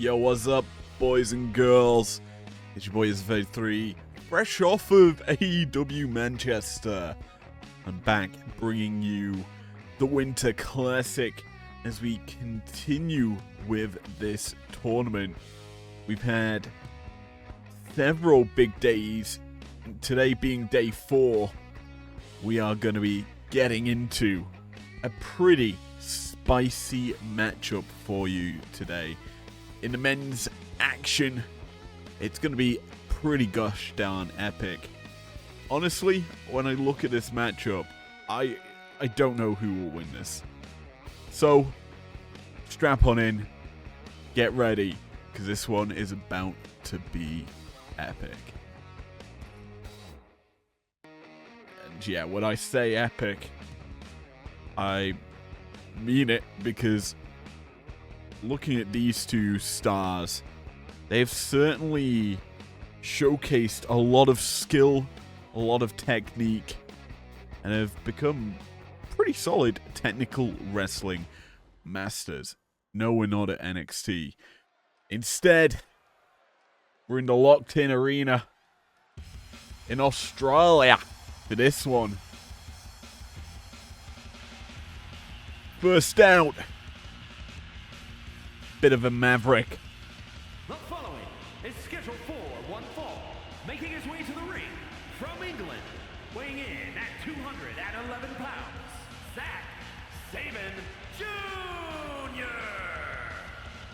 Yo, what's up, boys and girls? It's your boy Is33, fresh off of AEW Manchester. I'm back bringing you the Winter Classic as we continue with this tournament. We've had several big days, today being day 4. We are going to be getting into a pretty spicy matchup for you today. In the men's action, it's going to be pretty gosh darn epic. Honestly, when I look at this matchup, I don't know who will win this. So, strap on in, get ready, because this one is about to be epic. And yeah, when I say epic, I mean it, because looking at these two stars, they've certainly showcased a lot of skill, a lot of technique, and have become pretty solid technical wrestling masters. No, we're not at NXT. Instead, we're in the locked-in arena in Australia for this one. First out, bit of a maverick. The following is scheduled for one fall, making his way to the ring from England, weighing in at 211 pounds, Zack Saban Jr.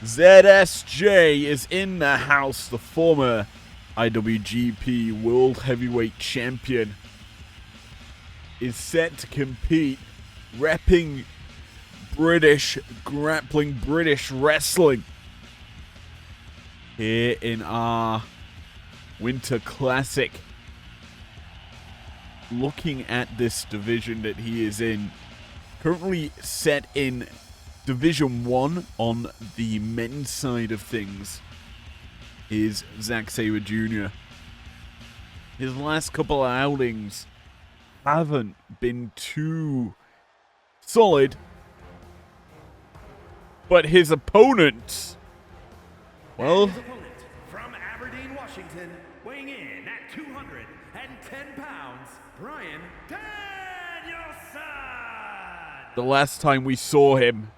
ZSJ is in the house, the former IWGP World Heavyweight Champion is set to compete, repping British grappling, British wrestling here in our Winter Classic. Looking at this division that he is in, currently set in Division 1 on the men's side of things, is Zack Sabre Jr. His last couple of outings haven't been too solid, but his opponents, well, His opponent from Aberdeen, Washington, weighing in at 210 pounds, Bryan Danielson. the last time we saw him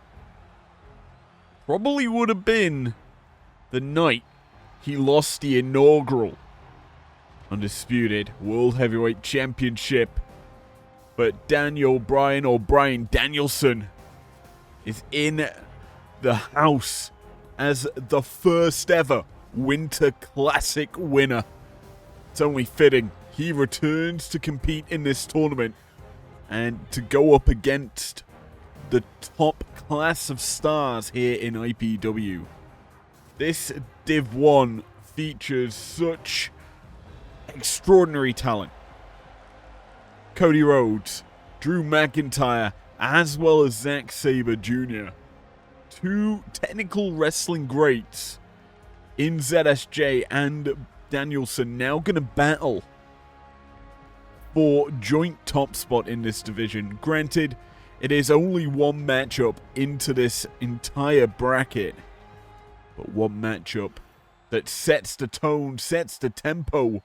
probably would have been the night he lost the inaugural Undisputed World Heavyweight Championship. But Bryan Danielson is in the house as the first ever Winter Classic winner. It's only fitting he returns to compete in this tournament and to go up against the top class of stars here in IPW. This Div 1 features such extraordinary talent. Cody Rhodes, Drew McIntyre, as well as Zack Sabre Jr. Two technical wrestling greats in ZSJ and Danielson now going to battle for joint top spot in this division. Granted, it is only one matchup into this entire bracket, but one matchup that sets the tone, sets the tempo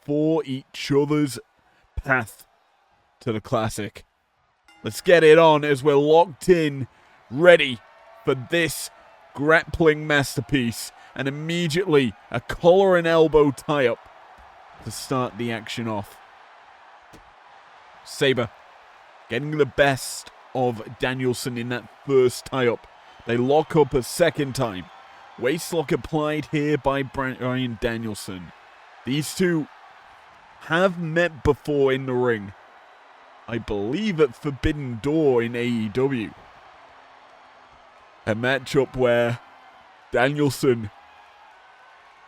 for each other's path to the Classic. Let's get it on as we're locked in, ready for this grappling masterpiece, and immediately a collar and elbow tie-up to start the action off. Sabre getting the best of Danielson in that first tie-up. They lock up a second time. Waistlock applied here by Bryan Danielson. These two have met before in the ring, I believe at Forbidden Door in AEW. A matchup where Danielson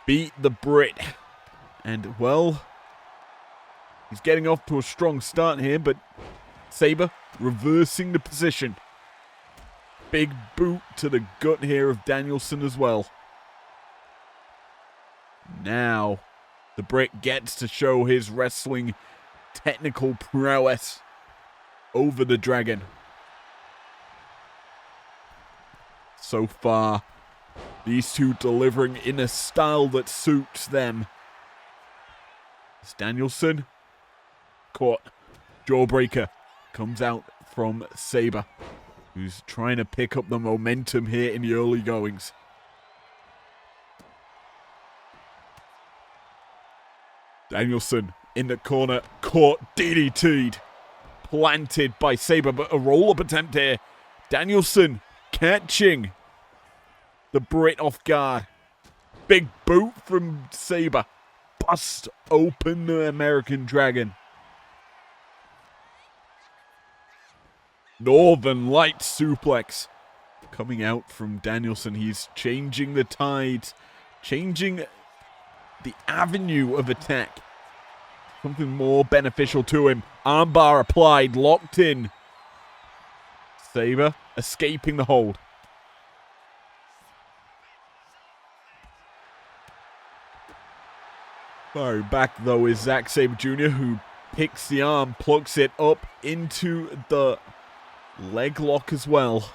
beat the Brit. And, well, he's getting off to a strong start here, but Sabre reversing the position. Big boot to the gut here of Danielson as well. Now, the Brit gets to show his wrestling technical prowess over the Dragon. So far, These two delivering in a style that suits them. It's Danielson. Caught. Jawbreaker comes out from Sabre, who's trying to pick up the momentum here in the early goings. Danielson in the corner, caught, DDT'd. Planted by Sabre, but a roll-up attempt here. Danielson catching the Brit off guard. Big boot from Sabre. Bust open the American Dragon. Northern Light suplex coming out from Danielson. He's changing the tides, changing the avenue of attack. Something more beneficial to him. Armbar applied, locked in. Sabre escaping the hold. Firing back though is Zack Sabre Jr., who picks the arm, plucks it up into the leg lock as well.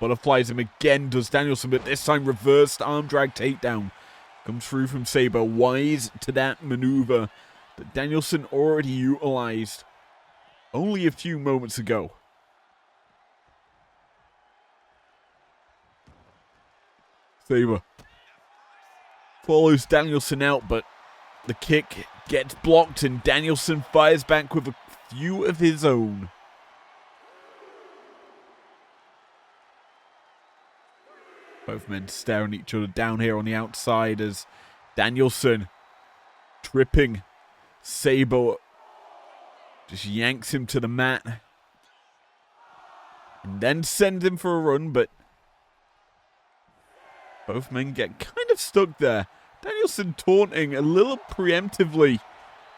Butterflies him again, does Danielson, but this time reversed arm drag takedown. Comes through from Sabre, wise to that maneuver that Danielson already utilized only a few moments ago. Sabre follows Danielson out, but the kick gets blocked and Danielson fires back with a few of his own. Both men staring each other down here on the outside as Danielson tripping Sabre, just yanks him to the mat and then sends him for a run, but both men get kind of stuck there. Danielson taunting a little preemptively.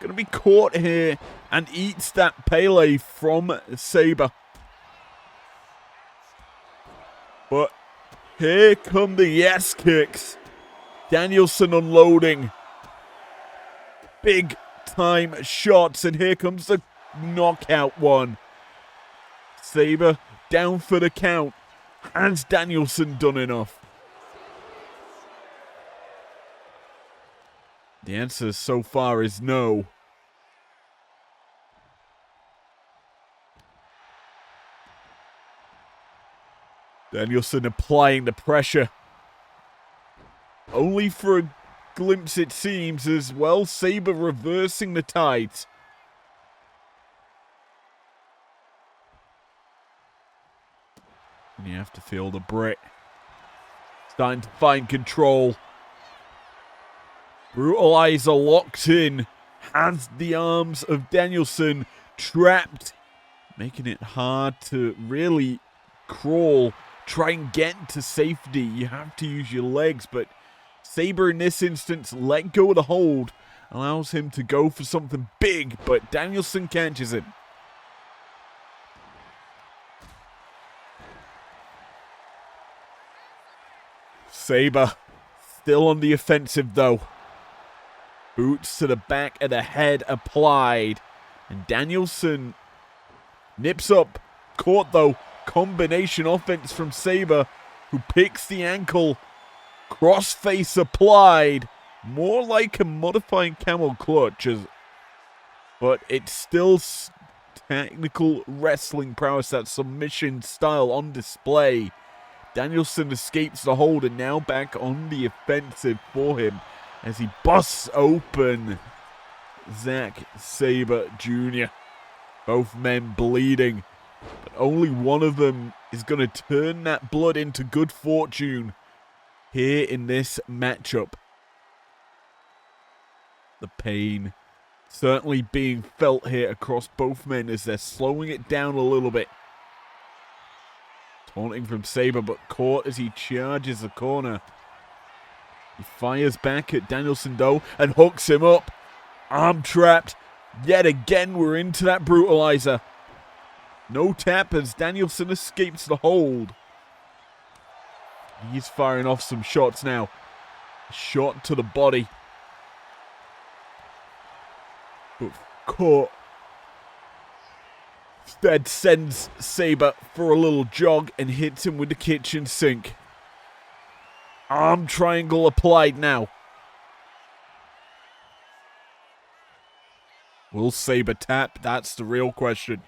Going to be caught here and eats that Pele from Sabre. But here come the yes kicks. Danielson unloading. Big time shots. And here comes the knockout one. Sabre down for the count. Has Danielson done enough? The answer so far is no. Danielson applying the pressure. Only for a glimpse it seems as well. Sabre reversing the tides. And you have to feel the Brit starting to find control. Brutalizer locked in, has the arms of Danielson trapped, making it hard to really crawl, try and get to safety. You have to use your legs, but Sabre in this instance let go of the hold, allows him to go for something big, but Danielson catches it. Sabre still on the offensive though. Boots to the back of the head applied. And Danielson nips up. Caught though. Combination offense from Sabre, who picks the ankle. Crossface applied. More like a modifying camel clutch. But it's still technical wrestling prowess. That submission style on display. Danielson escapes the hold and now back on the offensive for him, as he busts open Zack Sabre Jr. Both men bleeding, but only one of them is going to turn that blood into good fortune here in this matchup. The pain certainly being felt here across both men as they're slowing it down a little bit. Taunting from Sabre, but caught as he charges the corner. He fires back at Danielson though and hooks him up. Arm trapped. Yet again we're into that brutalizer. No tap as Danielson escapes the hold. He's firing off some shots now. Shot to the body. But caught. Instead sends Sabre for a little jog and hits him with the kitchen sink. Arm triangle applied now. Will Sabre tap? That's the real question.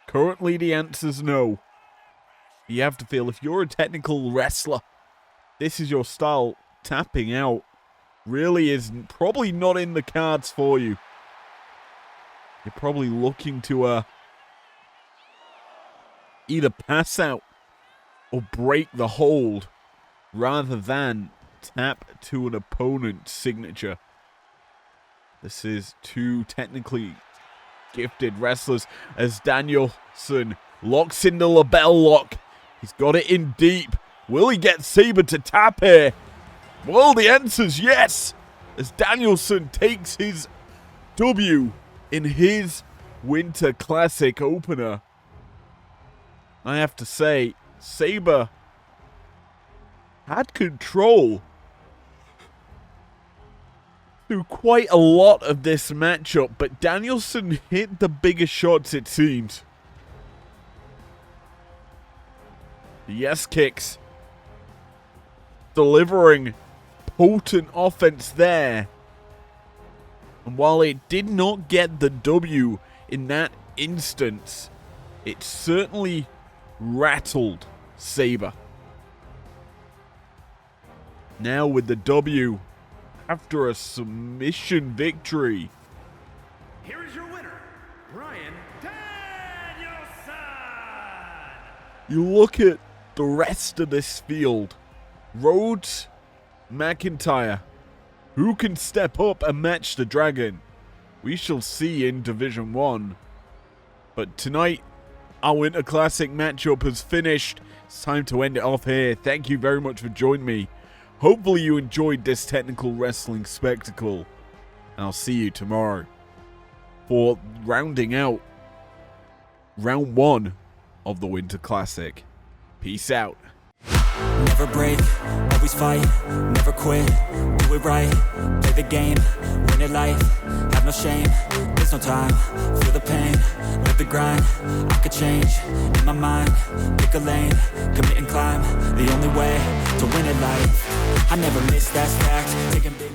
Currently the answer's no. You have to feel if you're a technical wrestler, this is your style. Tapping out really is probably not in the cards for you. You're probably looking to either pass out or break the hold rather than tap to an opponent's signature. This is two technically gifted wrestlers as Danielson locks in the label lock. He's got it in deep. Will he get Sabre to tap here? Well, the answer's yes, as Danielson takes his W in his Winter Classic opener. I have to say, Sabre had control through quite a lot of this matchup, but Danielson hit the biggest shots, it seemed. The yes kicks delivering potent offense there. And while it did not get the W in that instance, it certainly rattled Sabre. Now with the W after a submission victory. Here is your winner, Bryan Danielson. You look at the rest of this field. Rhodes, McIntyre. Who can step up and match the Dragon? We shall see in Division 1. But tonight, our Winter Classic matchup has finished. It's time to end it off here. Thank you very much for joining me. Hopefully you enjoyed this technical wrestling spectacle. And I'll see you tomorrow for rounding out round 1 of the Winter Classic. Peace out. Never break, always fight, never quit, do it right, play the game, win it life, have no shame, there's no time, feel the pain, live the grind, I could change, in my mind, pick a lane, commit and climb, the only way to win it life, I never miss, that's fact, taking big